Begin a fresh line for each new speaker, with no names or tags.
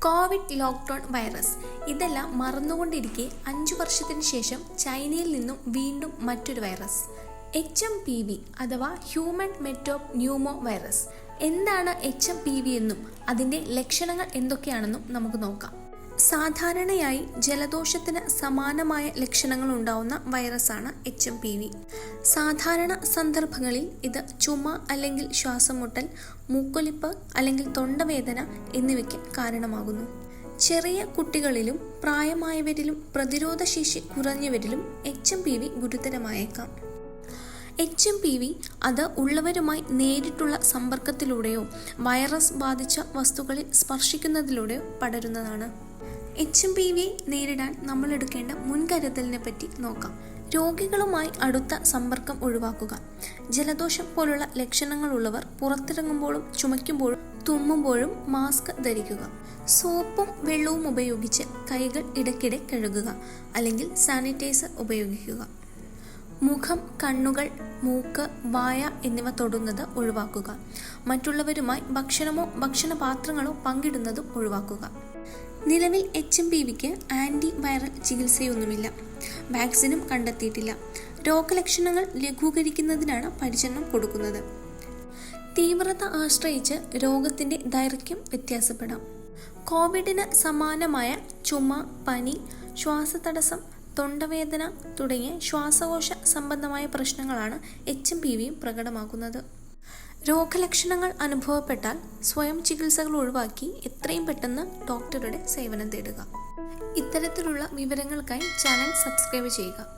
Covid lockdown virus ഇതെല്ലാം മറന്നുകൊണ്ടിരിക്കെ 5 വർഷത്തിന് ശേഷം ചൈനയിൽ നിന്നും വീണ്ടും മറ്റൊരു വൈറസ് HMPV അഥവാ ഹ്യൂമൻ മെറ്റോപ് ന്യൂമോ വൈറസ്. എന്താണ് HMPV എന്നും അതിൻ്റെ ലക്ഷണങ്ങൾ എന്തൊക്കെയാണെന്നും നമുക്ക് നോക്കാം. സാധാരണയായി ജലദോഷത്തിന് സമാനമായ ലക്ഷണങ്ങൾ ഉണ്ടാവുന്ന വൈറസാണ് HMPV. സാധാരണ സന്ദർഭങ്ങളിൽ ഇത് ചുമ അല്ലെങ്കിൽ ശ്വാസമുട്ടൽ, മൂക്കൊലിപ്പ് അല്ലെങ്കിൽ തൊണ്ടവേദന എന്നിവയ്ക്ക് കാരണമാകുന്നു. ചെറിയ കുട്ടികളിലും പ്രായമായവരിലും പ്രതിരോധശേഷി കുറഞ്ഞവരിലും HMPV ഗുരുതരമായേക്കാം. HMPV അത് ഉള്ളവരുമായി നേരിട്ടുള്ള സമ്പർക്കത്തിലൂടെയോ വൈറസ് ബാധിച്ച വസ്തുക്കളിൽ സ്പർശിക്കുന്നതിലൂടെയോ പടരുന്നതാണ്. HMPV നേരിടാൻ നമ്മൾ എടുക്കേണ്ട മുൻകരുതലിനെ പറ്റി നോക്കാം. രോഗികളുമായി അടുത്ത സമ്പർക്കം ഒഴിവാക്കുക. ജലദോഷം പോലുള്ള ലക്ഷണങ്ങളുള്ളവർ പുറത്തിറങ്ങുമ്പോഴും ചുമയ്ക്കുമ്പോഴും തുമ്മുമ്പോഴും മാസ്ക് ധരിക്കുക. സോപ്പും വെള്ളവും ഉപയോഗിച്ച് കൈകൾ ഇടയ്ക്കിടെ കഴുകുക, അല്ലെങ്കിൽ സാനിറ്റൈസർ ഉപയോഗിക്കുക. മുഖം, കണ്ണുകൾ, മൂക്ക്, വായ എന്നിവ തൊടുന്നത് ഒഴിവാക്കുക. മറ്റുള്ളവരുമായി ഭക്ഷണമോ ഭക്ഷണപാത്രങ്ങളോ പങ്കിടുന്നതും ഒഴിവാക്കുക. നിലവിൽ HMPVക്ക് ആൻറ്റി വൈറൽ ചികിത്സയൊന്നുമില്ല. വാക്സിനും കണ്ടെത്തിയിട്ടില്ല. രോഗലക്ഷണങ്ങൾ ലഘൂകരിക്കുന്നതിനാണ് പരിചരണം കൊടുക്കുന്നത്. തീവ്രത ആശ്രയിച്ച് രോഗത്തിൻ്റെ ദൈർഘ്യം വ്യത്യാസപ്പെടാം. കോവിഡിന് സമാനമായ ചുമ, പനി, ശ്വാസതടസ്സം, തൊണ്ടവേദന തുടങ്ങിയ ശ്വാസകോശ സംബന്ധമായ പ്രശ്നങ്ങളാണ് HMPVയും പ്രകടമാക്കുന്നത്. രോഗലക്ഷണങ്ങൾ അനുഭവപ്പെട്ടാൽ സ്വയം ചികിത്സകൾ ഒഴിവാക്കി എത്രയും പെട്ടെന്ന് ഡോക്ടറുടെ സേവനം തേടുക. ഇത്തരത്തിലുള്ള വിവരങ്ങൾക്കായി ചാനൽ സബ്സ്ക്രൈബ് ചെയ്യുക.